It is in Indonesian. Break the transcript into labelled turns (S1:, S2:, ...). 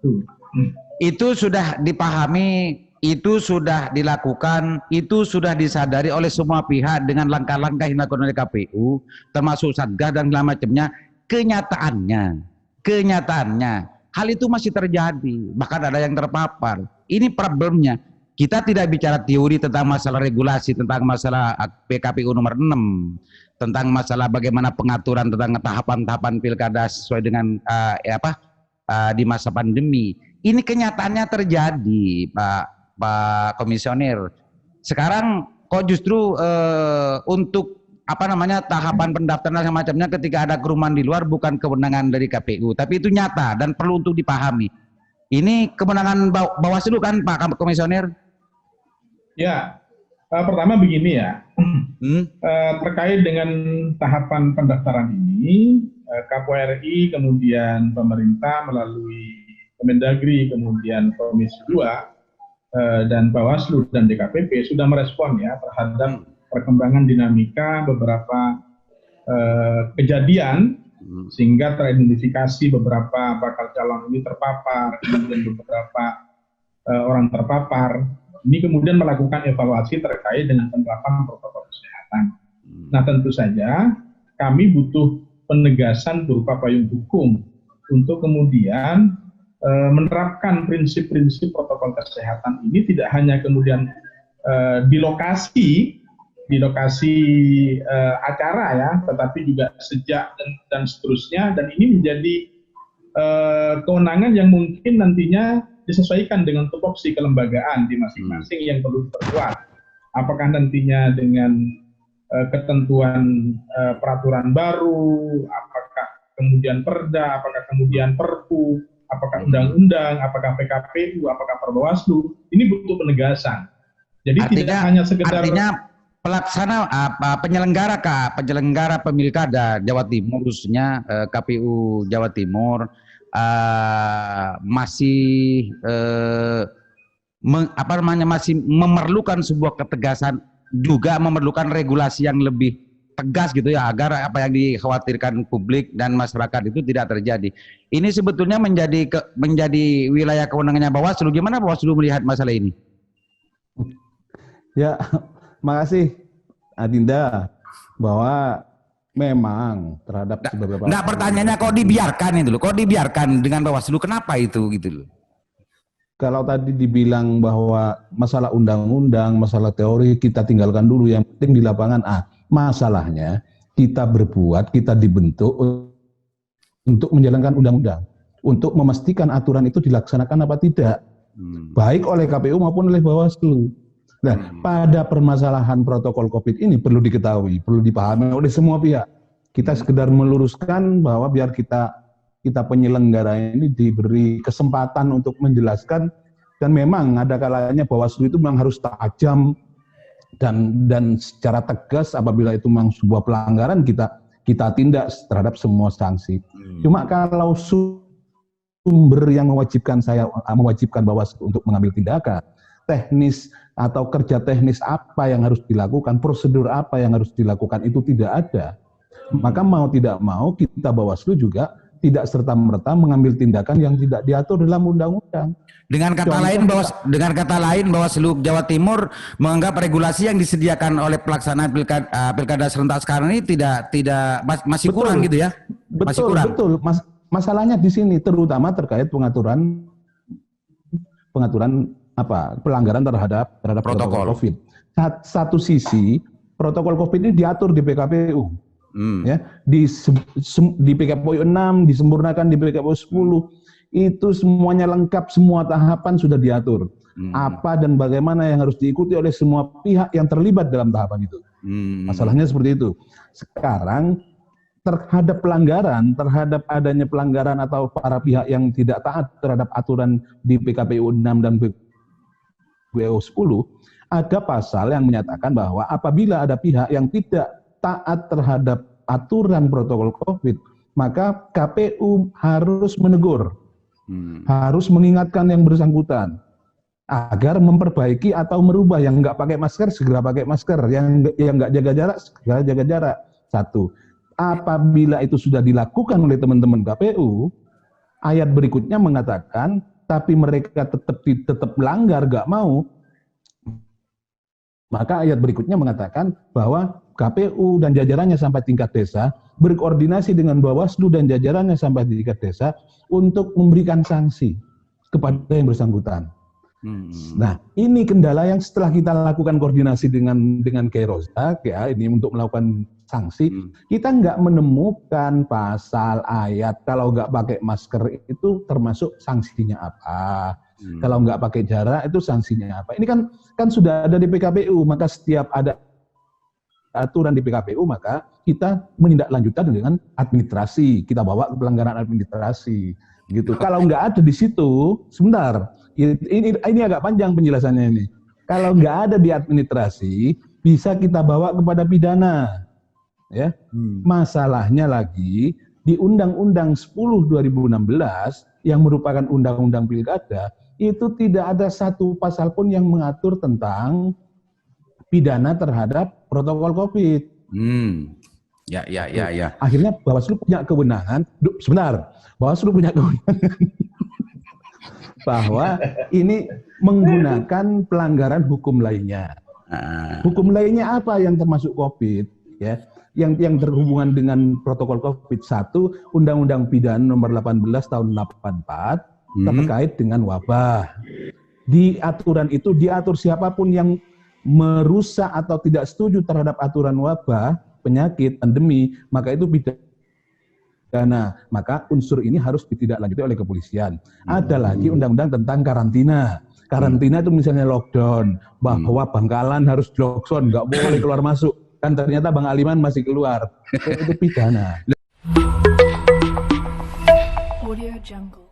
S1: Tuh.
S2: Itu sudah dipahami, itu sudah dilakukan, itu sudah disadari oleh semua pihak dengan langkah-langkah yang dilakukan oleh KPU, termasuk Satgas dan segala macamnya. Kenyataannya, hal itu masih terjadi, bahkan ada yang terpapar. Ini problemnya. Kita tidak bicara teori tentang masalah regulasi, tentang masalah PKPU nomor 6, tentang masalah bagaimana pengaturan tentang tahapan-tahapan pilkada sesuai dengan di masa pandemi. Ini kenyataannya terjadi, Pak Komisioner. Sekarang kok justru untuk tahapan pendaftaran semacamnya ketika ada kerumunan di luar bukan kewenangan dari KPU, tapi itu nyata dan perlu untuk dipahami. Ini kewenangan Bawaslu kan, Pak Komisioner?
S1: Ya, pertama begini ya, terkait dengan tahapan pendaftaran ini, KPRI kemudian pemerintah melalui Kemendagri, kemudian Komisi 2 dan Bawaslu dan DKPP sudah merespon ya terhadap perkembangan dinamika beberapa kejadian sehingga teridentifikasi beberapa bakal calon ini terpapar, kemudian beberapa orang terpapar. Ini kemudian melakukan evaluasi terkait dengan penerapan protokol kesehatan. Nah, tentu saja kami butuh penegasan berupa payung hukum untuk kemudian menerapkan prinsip-prinsip protokol kesehatan ini tidak hanya kemudian di lokasi acara ya, tetapi juga sejak dan seterusnya, dan ini menjadi kewenangan yang mungkin nantinya disesuaikan dengan tupoksi kelembagaan di masing-masing yang perlu diperkuat. Apakah nantinya dengan ketentuan peraturan baru, apakah kemudian perda, apakah kemudian perpu, apakah undang-undang, apakah PKPU, apakah Perbawaslu, ini butuh penegasan. Jadi tidak hanya sekedar
S2: pelaksana penyelenggara pemilkada Jawa Timur, khususnya KPU Jawa Timur masih masih memerlukan sebuah ketegasan, juga memerlukan regulasi yang lebih tegas gitu ya, agar apa yang dikhawatirkan publik dan masyarakat itu tidak terjadi. Ini sebetulnya menjadi wilayah kewenangannya Bawaslu. Gimana Bawaslu melihat masalah ini?
S3: Ya, makasih Adinda, bahwa memang terhadap beberapa.
S2: Enggak, pertanyaannya kok dibiarkan itu loh, kok dibiarkan dengan Bawaslu, kenapa itu gitu loh?
S3: Kalau tadi dibilang bahwa masalah undang-undang, masalah teori kita tinggalkan dulu, yang penting di lapangan. Masalahnya kita berbuat, kita dibentuk untuk menjalankan undang-undang, untuk memastikan aturan itu dilaksanakan apa tidak, baik oleh KPU maupun oleh Bawaslu. Nah, pada permasalahan protokol COVID ini perlu diketahui, perlu dipahami oleh semua pihak. Kita sekedar meluruskan bahwa biar kita penyelenggara ini diberi kesempatan untuk menjelaskan, dan memang ada kalanya Bawaslu itu memang harus tajam dan secara tegas apabila itu memang sebuah pelanggaran kita tindak terhadap semua sanksi. Cuma kalau sumber yang mewajibkan Bawaslu untuk mengambil tindakan teknis atau kerja teknis apa yang harus dilakukan, prosedur apa yang harus dilakukan, itu tidak ada. Maka mau tidak mau kita Bawaslu juga tidak serta-merta mengambil tindakan yang tidak diatur dalam undang-undang.
S2: Dengan kata lain Bawaslu Jawa Timur menganggap regulasi yang disediakan oleh pelaksanaan pilkada serentak sekarang ini masih kurang gitu ya? Masih kurang.
S3: Betul. Masalahnya di sini terutama terkait pengaturan pelanggaran terhadap protokol COVID. Satu sisi protokol COVID ini diatur di PKPU, ya, di PKPU 6 disempurnakan di PKPU 10, itu semuanya lengkap, semua tahapan sudah diatur. Apa dan bagaimana yang harus diikuti oleh semua pihak yang terlibat dalam tahapan itu. Masalahnya seperti itu. Sekarang terhadap adanya pelanggaran atau para pihak yang tidak taat terhadap aturan di PKPU 6 dan PKPU 10, ada pasal yang menyatakan bahwa apabila ada pihak yang tidak taat terhadap aturan protokol COVID, maka KPU harus menegur, harus mengingatkan yang bersangkutan agar memperbaiki atau merubah. Yang nggak pakai masker segera pakai masker, yang nggak jaga jarak segera jaga jarak. Satu, apabila itu sudah dilakukan oleh teman-teman KPU, ayat berikutnya mengatakan, tapi mereka tetap melanggar, nggak mau. Maka ayat berikutnya mengatakan bahwa KPU dan jajarannya sampai tingkat desa berkoordinasi dengan Bawaslu dan jajarannya sampai tingkat desa untuk memberikan sanksi kepada yang bersangkutan. Nah, ini kendala yang setelah kita lakukan koordinasi dengan Keirozak ya, ini untuk melakukan sanksi, kita nggak menemukan pasal ayat kalau nggak pakai masker itu termasuk sanksinya apa. Kalau nggak pakai jarak itu sanksinya apa. Ini kan sudah ada di PKPU, maka setiap ada aturan di PKPU maka kita menindaklanjutkan dengan administrasi, kita bawa ke pelanggaran administrasi gitu. Kalau nggak ada di situ, sebentar. Ini agak panjang penjelasannya ini. Kalau nggak ada di administrasi, bisa kita bawa kepada pidana. Ya, masalahnya lagi di Undang-Undang 10/2016 yang merupakan Undang-Undang Pilkada itu tidak ada satu pasal pun yang mengatur tentang pidana terhadap protokol COVID.
S2: Ya.
S3: Akhirnya Bawaslu punya kewenangan. Bawaslu punya kewenangan. Bahwa ini menggunakan pelanggaran hukum lainnya. Hukum lainnya apa yang termasuk COVID, ya? Yang terhubungan dengan protokol COVID. 1, Undang-Undang Pidana nomor 18 tahun 84 terkait dengan wabah. Di aturan itu diatur siapapun yang merusak atau tidak setuju terhadap aturan wabah, penyakit, pandemi, maka itu pidana. Maka unsur ini harus ditindaklanjuti oleh kepolisian. Ada lagi undang-undang tentang karantina. Karantina itu misalnya lockdown, bahwa Bangkalan harus lockdown, nggak boleh keluar masuk. Kan ternyata Bang Aliman masih keluar. Itu pidana.
S4: Audio Jungle.